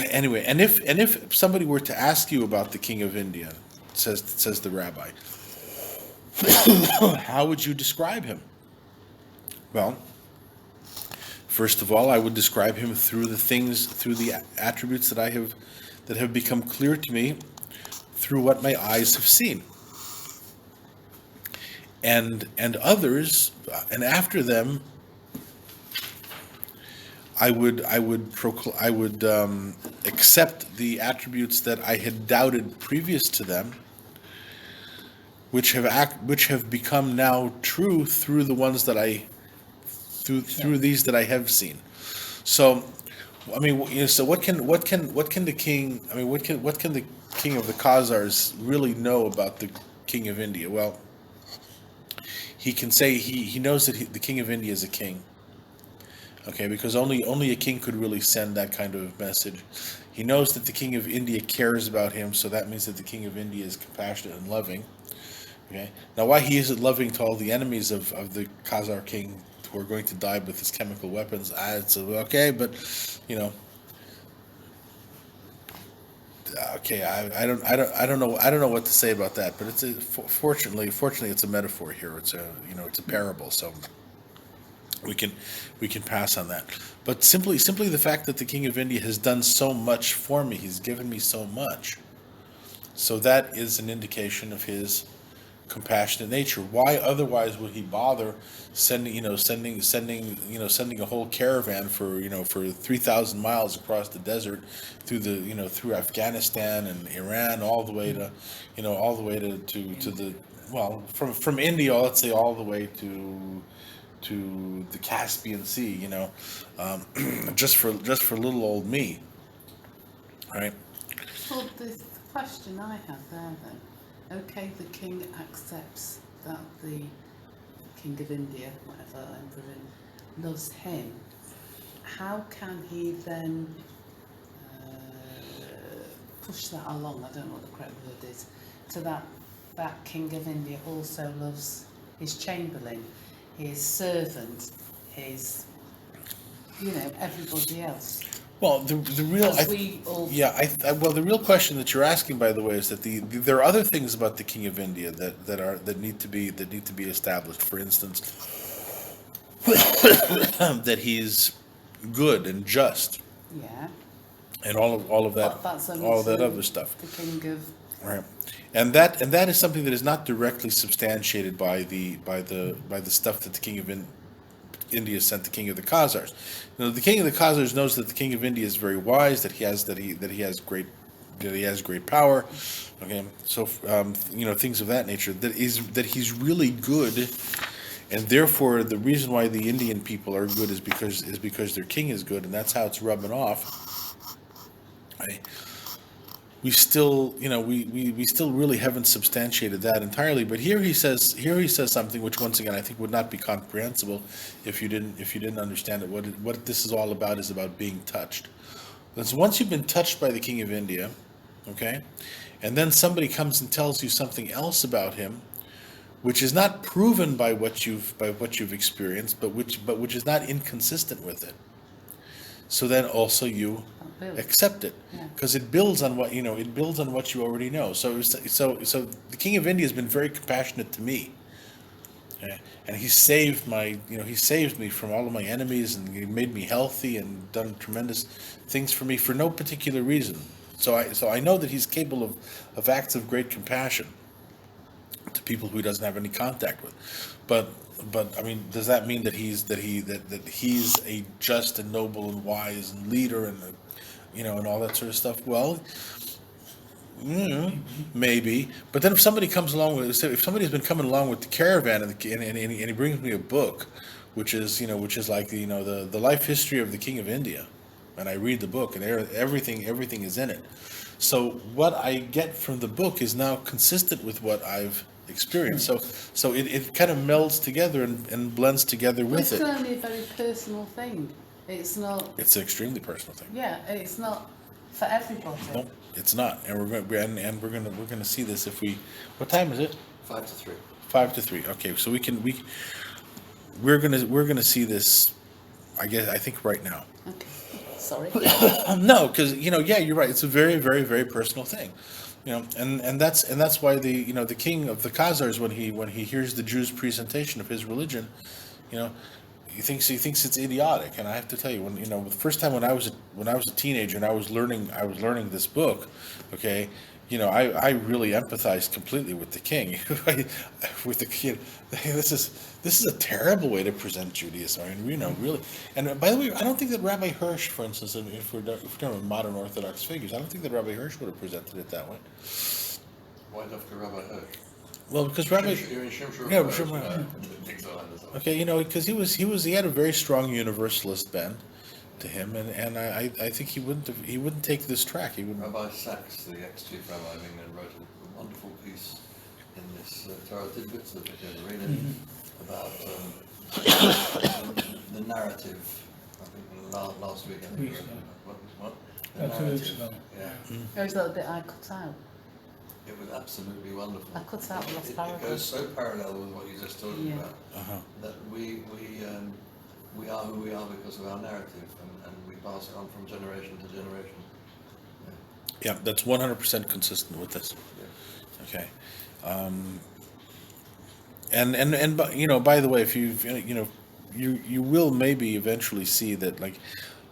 [SPEAKER 1] Anyway, and if somebody were to ask you about the king of India, says the rabbi, how would you describe him? Well, first of all, I would describe him through the attributes that have become clear to me through what my eyes have seen, and others, and after them, I would accept the attributes that I had doubted previous to them, which have become now true through the ones that through these that I have seen. So, I mean, so what can the king? I mean, what can the king of the Khazars really know about the king of India? Well, he can say he knows that the king of India is a king. Okay, because only a king could really send that kind of message. He knows that the king of India cares about him, so that means that the king of India is compassionate and loving. Okay, now why he isn't loving to all the enemies of the Khazar king who are going to die with his chemical weapons, it's okay, but okay, I don't know what to say about that, but fortunately it's a metaphor here. It's a parable, so we can pass on that. But simply the fact that the king of India has done so much for me, he's given me so much, so that is an indication of his compassionate nature. Why otherwise would he bother sending a whole caravan for 3,000 miles across the desert through Afghanistan and Iran all the way to the from India, let's say, all the way to the Caspian Sea, just for little old me, right?
[SPEAKER 2] Well, the question I have there then, okay, the king accepts that the king of India, whatever emperor, loves him. How can he then push that along? I don't know what the correct word is. So that king of India also loves his chamberlain, his servant, his everybody else.
[SPEAKER 1] Well, the real the real question that you're asking, by the way, is that there are other things about the king of India that need to be established. For instance, that he's good and just.
[SPEAKER 2] Yeah.
[SPEAKER 1] And all of that,
[SPEAKER 2] That's
[SPEAKER 1] all of that other stuff.
[SPEAKER 2] The king of
[SPEAKER 1] Right, and that is something that is not directly substantiated by the stuff that the king of India sent the king of the Khazars. The king of the Khazars knows that the king of India is very wise, that he has great power. Okay, so things of that nature. That he's really good, and therefore the reason why the Indian people are good is because their king is good, and that's how it's rubbing off. Right? We still, we still really haven't substantiated that entirely. But here he says something which, once again, I think would not be comprehensible if you didn't understand it. What this is all about is about being touched. Because once you've been touched by the king of India, okay, and then somebody comes and tells you something else about him, which is not proven by what you've experienced, but which is not inconsistent with it. So then also you accept it, because it builds on what you already know. So the king of India has been very compassionate to me, okay? And he saved me from all of my enemies, and he made me healthy and done tremendous things for me for no particular reason. So I know that he's capable of acts of great compassion to people who he doesn't have any contact with, but I mean, does that mean that he's a just and noble and wise and leader and and all that sort of stuff? Well, maybe. But then if somebody comes along with, if somebody's been coming along with the caravan and he brings me a book, which is like the life history of the King of India, and I read the book and everything is in it. So what I get from the book is now consistent with what I've experienced. So it kind of melds together and blends together with
[SPEAKER 2] It's
[SPEAKER 1] it.
[SPEAKER 2] only a very personal thing. It's not.
[SPEAKER 1] It's an extremely personal thing.
[SPEAKER 2] Yeah, it's not for everybody.
[SPEAKER 1] No, it's not, and we're gonna see this if we. What time is it?
[SPEAKER 3] 5 to 3.
[SPEAKER 1] 5 to 3. Okay, so we're gonna see this. I think right now.
[SPEAKER 2] Okay. Sorry.
[SPEAKER 1] No, because you're right. It's a very, very, very personal thing, and that's why the king of the Khazars, when he hears the Jews' presentation of his religion, he thinks it's idiotic. And I have to tell you, the first time when I was a teenager and I was learning this book, okay, I really empathized completely with the king. With the king, this is a terrible way to present Judaism. I mean, really. And by the way, I don't think that Rabbi Hirsch, for instance, if we're talking about modern Orthodox figures, I don't think that Rabbi Hirsch would have presented it that way.
[SPEAKER 3] Why Dr. Rabbi Hirsch?
[SPEAKER 1] Well, because Rabbi,
[SPEAKER 3] You're in Shimshon
[SPEAKER 1] yeah,
[SPEAKER 3] Hirsch,
[SPEAKER 1] Shimshon.
[SPEAKER 3] Okay.
[SPEAKER 1] Okay, because he had a very strong universalist bent to him, and I think he wouldn't take this track. He wouldn't.
[SPEAKER 3] Rabbi Sachs, the ex-chief rabbi of England, wrote a wonderful piece in this Torah Tidbits that we're reading about the narrative. I think last week. I think. What? The
[SPEAKER 4] 2 weeks
[SPEAKER 3] narrative.
[SPEAKER 4] ago.
[SPEAKER 3] Yeah.
[SPEAKER 2] There's a little bit I cut out.
[SPEAKER 3] It was absolutely wonderful.
[SPEAKER 2] I cut out the last
[SPEAKER 3] It
[SPEAKER 2] paragraph.
[SPEAKER 3] goes so parallel with what you just talked
[SPEAKER 2] Yeah.
[SPEAKER 3] about,
[SPEAKER 1] Uh-huh.
[SPEAKER 3] that we are who we are because of our narrative, and we pass it on from generation to generation.
[SPEAKER 1] Yeah, that's 100% consistent with this.
[SPEAKER 3] Yeah.
[SPEAKER 1] Okay, and by the way, if you will maybe eventually see that, like,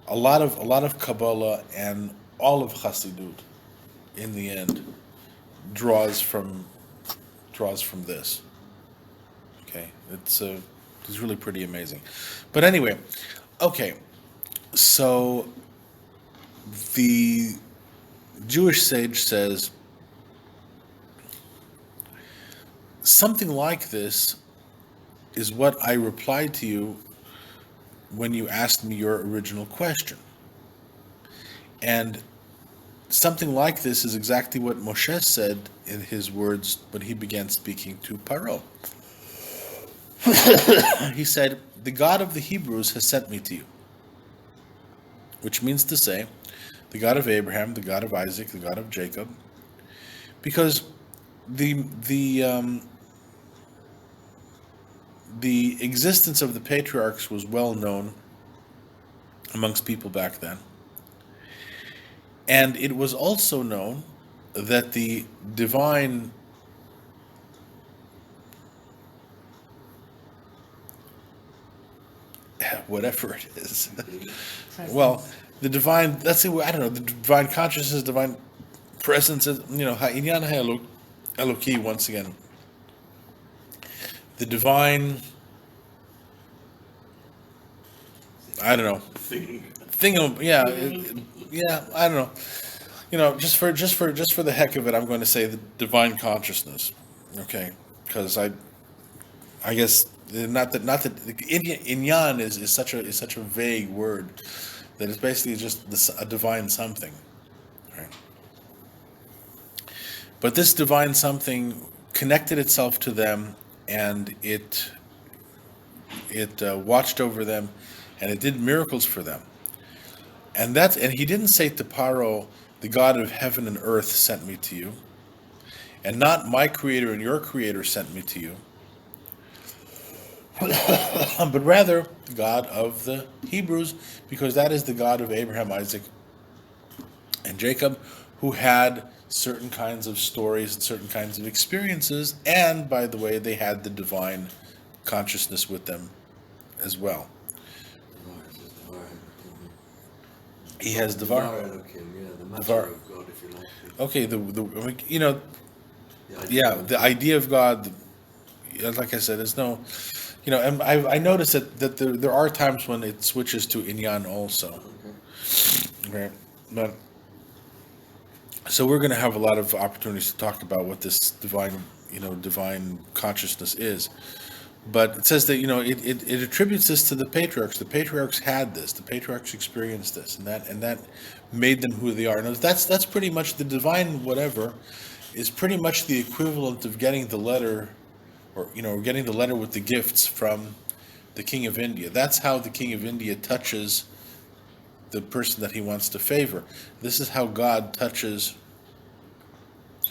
[SPEAKER 1] a lot of Kabbalah and all of Chassidut, in the end, draws from this. Okay, it's really pretty amazing. But anyway, okay, so the Jewish sage says something like this is what I replied to you when you asked me your original question. And something like this is exactly what Moshe said in his words when he began speaking to Paro. He said, "The God of the Hebrews has sent me to you," which means to say, the God of Abraham, the God of Isaac, the God of Jacob, because the existence of the patriarchs was well known amongst people back then. And it was also known that the divine whatever it is, well, the divine, let's say, I don't know, the divine consciousness, divine presence is, Ha'inyan Eloki, once again, the divine, I don't know, thing of, I don't know. Just for the heck of it, I'm going to say the divine consciousness, okay? Because I guess not that inyan is such a vague word that it's basically just a divine something, right? But this divine something connected itself to them, and it watched over them, and it did miracles for them. And he didn't say to Paro, the God of heaven and earth sent me to you, and not my creator and your creator sent me to you, but rather the God of the Hebrews, because that is the God of Abraham, Isaac, and Jacob, who had certain kinds of stories and certain kinds of experiences, and by the way, they had the divine consciousness with them as well. He has Devar.
[SPEAKER 3] The matter of God, if you like.
[SPEAKER 1] Okay, the idea of God, like I said, there's no, and I noticed that there are times when it switches to Inyan also.
[SPEAKER 3] Okay.
[SPEAKER 1] Right, but so we're going to have a lot of opportunities to talk about what this divine consciousness is. But it says that it attributes this to the patriarchs. The patriarchs had this. The patriarchs experienced this, and that made them who they are. Now that's pretty much the divine whatever is pretty much the equivalent of getting the letter, or getting the letter with the gifts from the King of India. That's how the King of India touches the person that he wants to favor. This is how God touches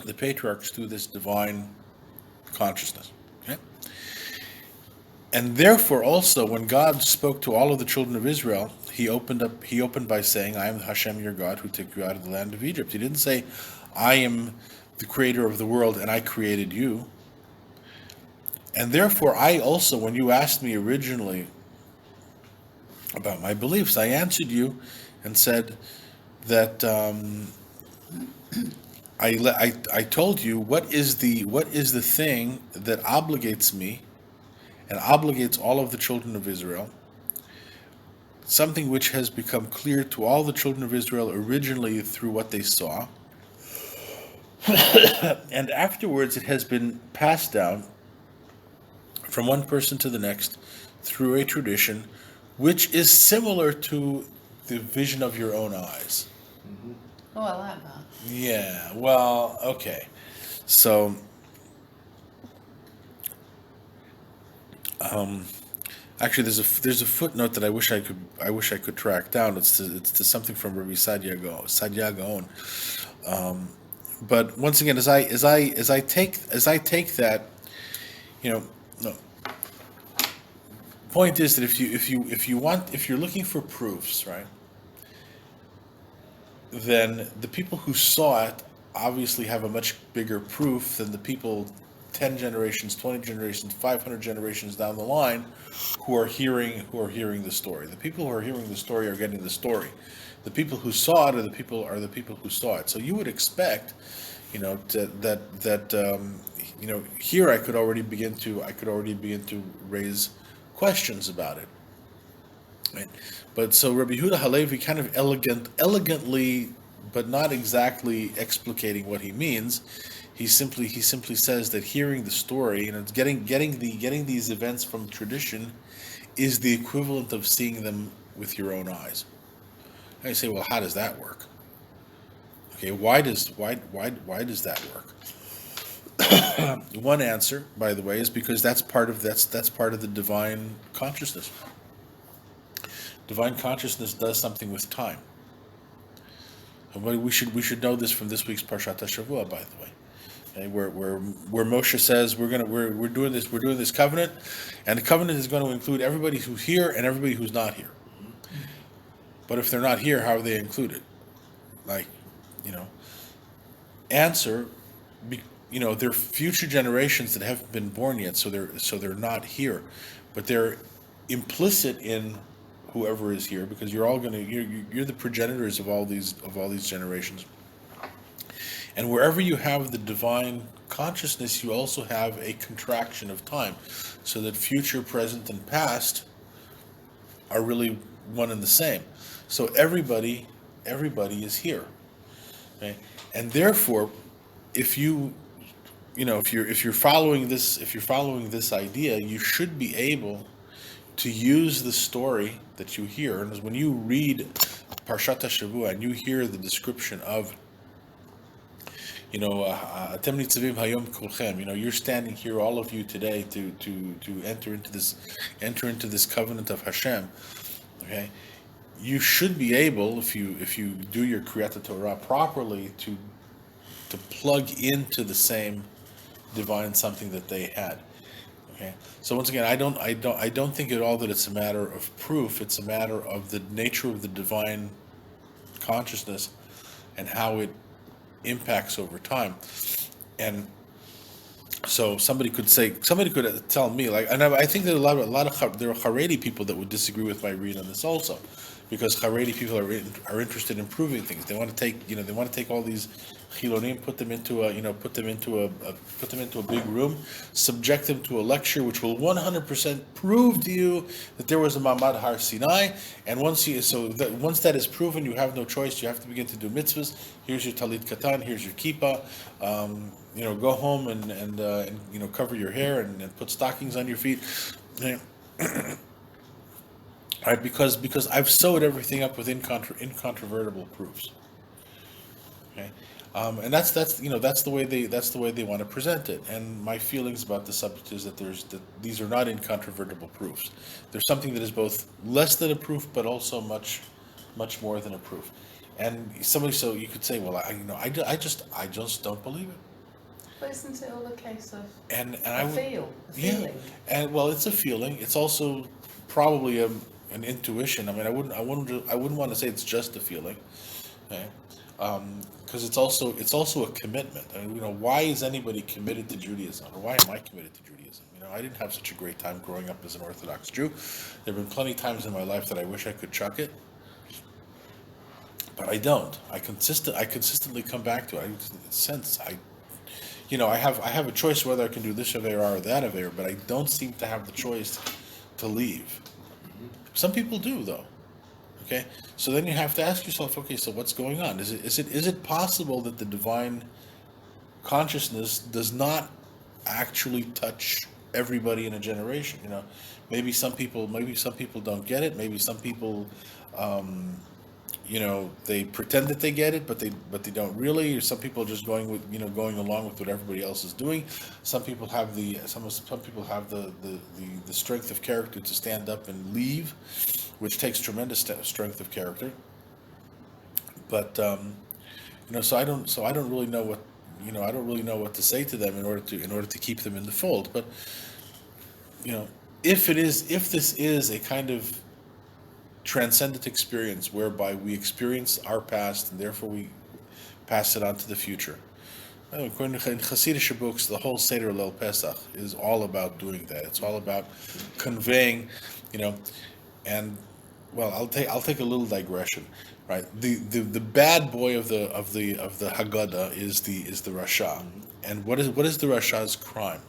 [SPEAKER 1] the patriarchs through this divine consciousness. Okay? And therefore also, when God spoke to all of the children of Israel, he opened by saying, I am Hashem your God who took you out of the land of Egypt. He didn't say, I am the creator of the world and I created you. And therefore I also, when you asked me originally about my beliefs, I answered you and said that I told you what is the thing that obligates me and obligates all of the children of Israel, something which has become clear to all the children of Israel originally through what they saw, and afterwards it has been passed down from one person to the next through a tradition which is similar to the vision of your own eyes.
[SPEAKER 2] Oh, I like that.
[SPEAKER 1] Yeah, well, okay. So actually, there's a footnote that I wish I could track down. It's to something from Rabbi Sadia Gaon. But once again, as I take that, no. Point is that if you're looking for proofs, right, then the people who saw it obviously have a much bigger proof than the people 10 generations, 20 generations, 500 generations down the line who are hearing the story. The people who are hearing the story are getting the story. The people who saw it are the people who saw it. So you would expect, that here I could already begin to raise questions about it. Right? But so Rabbi Yehuda Halevi kind of elegantly, but not exactly explicating what he means. He simply says that hearing the story, getting these events from tradition, is the equivalent of seeing them with your own eyes. And you say, well, how does that work? Okay, why does that work? One answer, by the way, is because that's part of the divine consciousness. Divine consciousness does something with time. And we should know this from this week's Parshat HaShavua, by the way. Okay, where Moshe says we're doing this covenant, and the covenant is going to include everybody who's here and everybody who's not here. But if they're not here, how are they included? Answer, they're future generations that haven't been born yet, so they're not here, but they're implicit in whoever is here, because you're the progenitors of all these generations. And wherever you have the divine consciousness, you also have a contraction of time, so that future, present, and past are really one and the same. So everybody is here. Okay? And therefore, if you're following this idea, you should be able to use the story that you hear. And when you read Parshat HaShavua and you hear the description of, Atem nitzavim hayom kulchem, you're standing here, all of you today, to enter into this covenant of Hashem. Okay, you should be able, if you do your Kriyat Torah properly, to plug into the same divine something that they had. Okay, so once again, I don't think at all that it's a matter of proof. It's a matter of the nature of the divine consciousness and how it impacts over time. And so somebody could tell me, like, and I think that there are Haredi people that would disagree with my read on this also, because Haredi people are interested in proving things. They want to take all these Chilonim, put them into a big room, subject them to a lecture which will 100% prove to you that there was a Mamad Har Sinai. And once that is proven, you have no choice. You have to begin to do mitzvahs. Here's your talit katan. Here's your kippah. Go home and cover your hair and put stockings on your feet. Right, because I've sewed everything up with incontrovertible proofs. Okay, and that's the way they want to present it. And my feelings about the subject is that these are not incontrovertible proofs. There's something that is both less than a proof, but also much more than a proof. And so you could say, well, I just don't believe it.
[SPEAKER 2] But isn't it all a case of
[SPEAKER 1] a
[SPEAKER 2] feeling?
[SPEAKER 1] Yeah, and well, it's a feeling. It's also probably an intuition. I mean, I wouldn't want to say it's just a feeling, okay? Because it's also a commitment. I mean, why is anybody committed to Judaism, or why am I committed to Judaism? I didn't have such a great time growing up as an Orthodox Jew. There have been plenty of times in my life that I wish I could chuck it, but I don't. I consistently come back to it. I have a choice whether I can do this Aveira or that Aveira, but I don't seem to have the choice to leave. Some people do, though. Okay, so then you have to ask yourself, okay, so what's going on? Is it possible that the divine consciousness does not actually touch everybody in a generation? Maybe some people don't get it. Maybe some people, they pretend that they get it, but they don't really. Or some people are just going along with what everybody else is doing. Some people have the strength of character to stand up and leave, which takes tremendous strength of character. But so I don't really know what to say to them in order to keep them in the fold. But if this is a kind of transcendent experience whereby we experience our past and therefore we pass it on to the future. In Hasidic books, the whole Seder Leil Pesach is all about doing that. It's all about conveying, and well, I'll take a little digression, right? The bad boy of the Haggadah is the Rasha, and what is the Rasha's crime?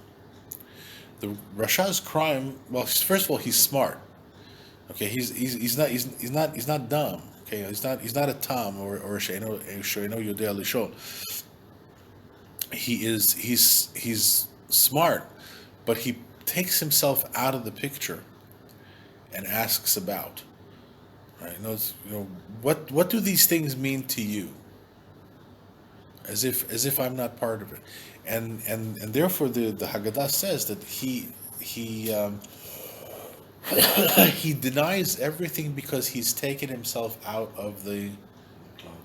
[SPEAKER 1] The Rasha's crime. Well, first of all, he's smart. Okay, he's not dumb. Okay, he's not a Tom or Sheino Yodea Lishol. He's smart, but he takes himself out of the picture and asks about. Right? What do these things mean to you? As if I'm not part of it, and therefore the Haggadah says that he he denies everything because he's taken himself out of the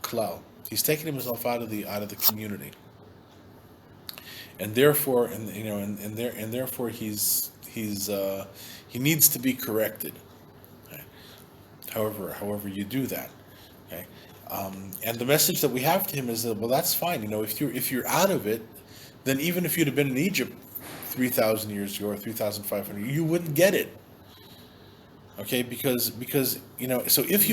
[SPEAKER 1] klal. He's taken himself out of the community, and therefore, therefore he needs to be corrected. Okay? However you do that, okay. And the message that we have to him is that, well, that's fine. If you're out of it, then even if you'd have been in Egypt 3,000 years ago or 3,500, you wouldn't get it. Okay, because so if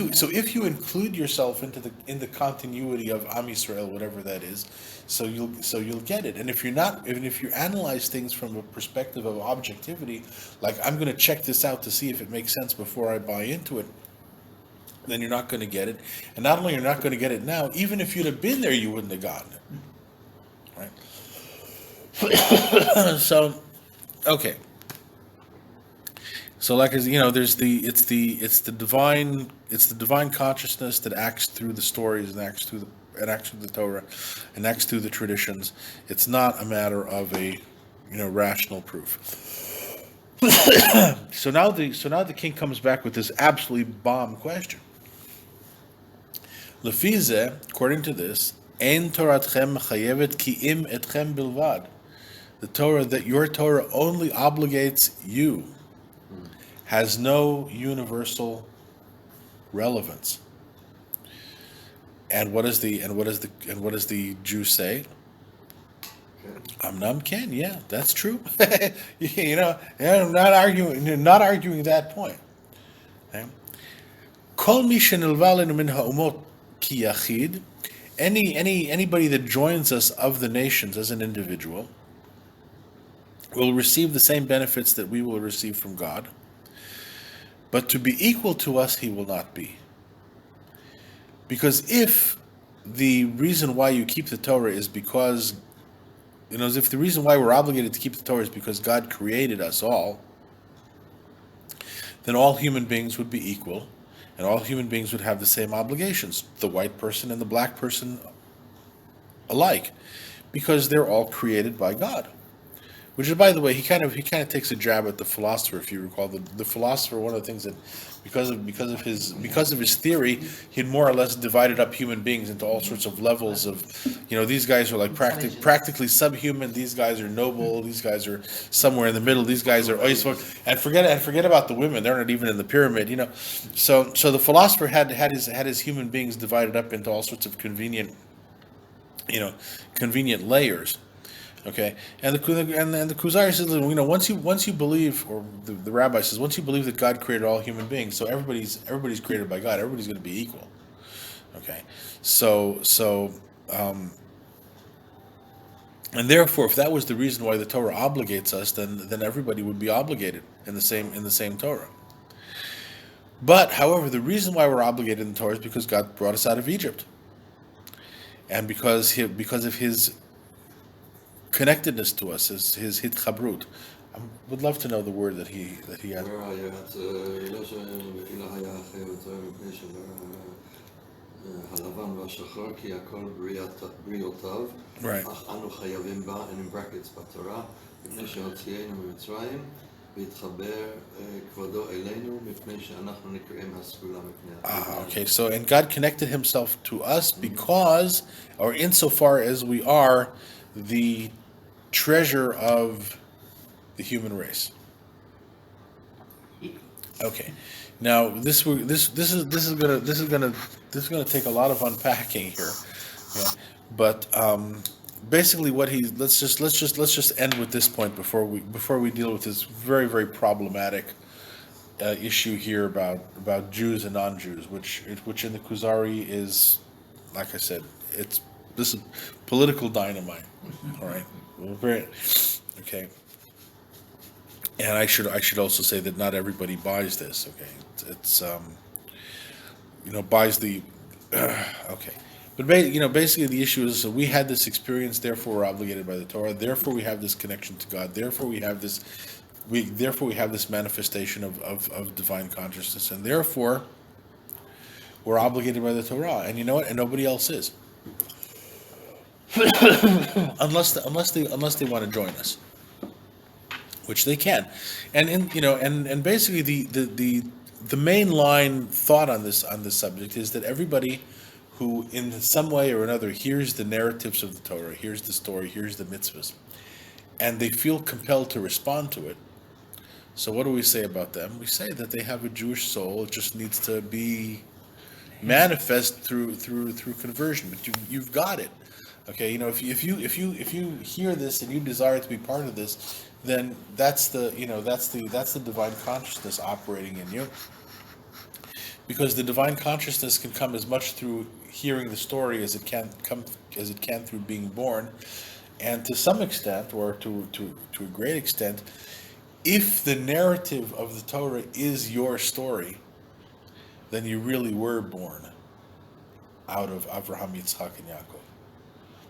[SPEAKER 1] you include yourself in the continuity of Am Yisrael, whatever that is, so you'll get it. And if you're not, even if you analyze things from a perspective of objectivity, like I'm going to check this out to see if it makes sense before I buy into it, then you're not going to get it. And not only you're not going to get it now, even if you'd have been there, you wouldn't have gotten it. Right? So, okay. So, like as there's it's the divine consciousness that acts through the stories and acts through the Torah, and acts through the traditions. It's not a matter of a rational proof. So now the king comes back with this absolutely bomb question. Lefize, according to this, ein toratchem chayevet ki im etchem bilvad. The Torah that your Torah only obligates you has no universal relevance. And what does the Jew say? Amnam ken, yeah, that's true. I'm not arguing that point. Kol mi shenilva lenu min ha'umot ki yachid. Anybody that joins us of the nations as an individual will receive the same benefits that we will receive from God. But to be equal to us, he will not be. Because if the reason why you keep the Torah is because, if the reason why we're obligated to keep the Torah is because God created us all, then all human beings would be equal, and all human beings would have the same obligations, the white person and the black person alike, because they're all created by God. Which is, by the way, he kind of takes a jab at the philosopher. If you recall, the philosopher, one of the things that because of his theory, he'd more or less divided up human beings into all sorts of levels of, these guys are like practically subhuman. These guys are noble. These guys are somewhere in the middle. These guys are oisvok. And forget about the women. They're not even in the pyramid. So the philosopher had his human beings divided up into all sorts of convenient layers. Okay, and the kuzari says, once you believe, or the rabbi says, once you believe that God created all human beings, so everybody's created by God, everybody's going to be equal. Okay, so and therefore, if that was the reason why the Torah obligates us, then everybody would be obligated in the same Torah. But however, the reason why we're obligated in the Torah is because God brought us out of Egypt, and because of His connectedness to us, his hitchabrut. I would love to know the word that he has. Right. Okay, so and God connected himself to us because, or insofar as we are the treasure of the human race. Okay, now this is gonna take a lot of unpacking here, yeah. But basically, let's just end with this point before we deal with this very, very problematic issue here about Jews and non-Jews, which in the Kuzari is, like I said, this is political dynamite. All right. Okay. And I should also say that not everybody buys this. Okay. It's buys the okay. But basically the issue is, so we had this experience, therefore we're obligated by the Torah, therefore we have this connection to God, therefore we have this manifestation of divine consciousness, and therefore we're obligated by the Torah. And you know what? And nobody else is. unless they want to join us, which they can, and basically the main line thought on this subject is that everybody who in some way or another hears the narratives of the Torah, hears the story, hears the mitzvahs, and they feel compelled to respond to it. So what do we say about them? We say that they have a Jewish soul. It just needs to be manifest through conversion. But you've got it. Okay, if you hear this and you desire to be part of this, then that's the divine consciousness operating in you. because the divine consciousness can come as much through hearing the story as it can through being born, and to some extent, or to a great extent, if the narrative of the Torah is your story, then you really were born out of Avraham, Yitzchak, and Yaakov.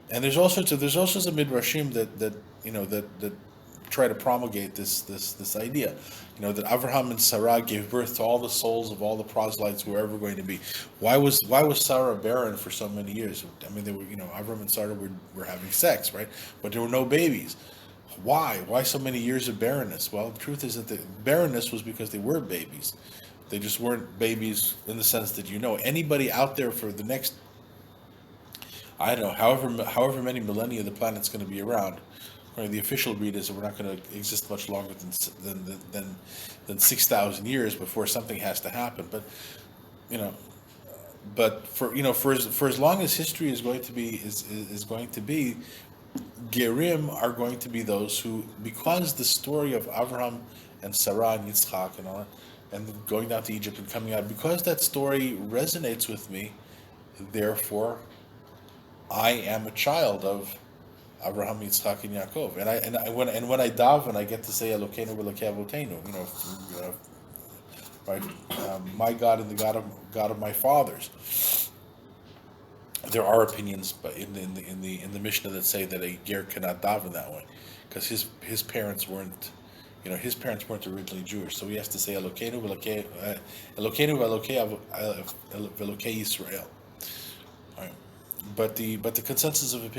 [SPEAKER 1] And there's all sorts of midrashim that try to promulgate this idea, that Avraham and Sarah gave birth to all the souls of all the proselytes who were ever going to be. Why was Sarah barren for so many years? I mean, they were, Avraham and Sarah were having sex, right? But there were no babies. Why? Why so many years of barrenness? Well, the truth is that the barrenness was because they were babies. They just weren't babies in the sense that anybody out there for the next, I don't know, however many millennia the planet's going to be around. Right, the official read is that we're not going to exist much longer than 6,000 years before something has to happen. But for as long as history is going to be, Gerim are going to be those who, because the story of Avraham and Sarah and Yitzchak and all that, and going down to Egypt and coming out, because that story resonates with me, therefore I am a child of Avraham, Yitzchak, and Yaakov, and when I daven, I get to say Elokeinu v'Elokei Avoteinu, right? My God and the God of my fathers. There are opinions, but in the Mishnah that say that a ger cannot daven that way, because his parents weren't, originally Jewish, so he has to say Elokeinu v'Elokei Yisrael. All right, but the consensus of opinion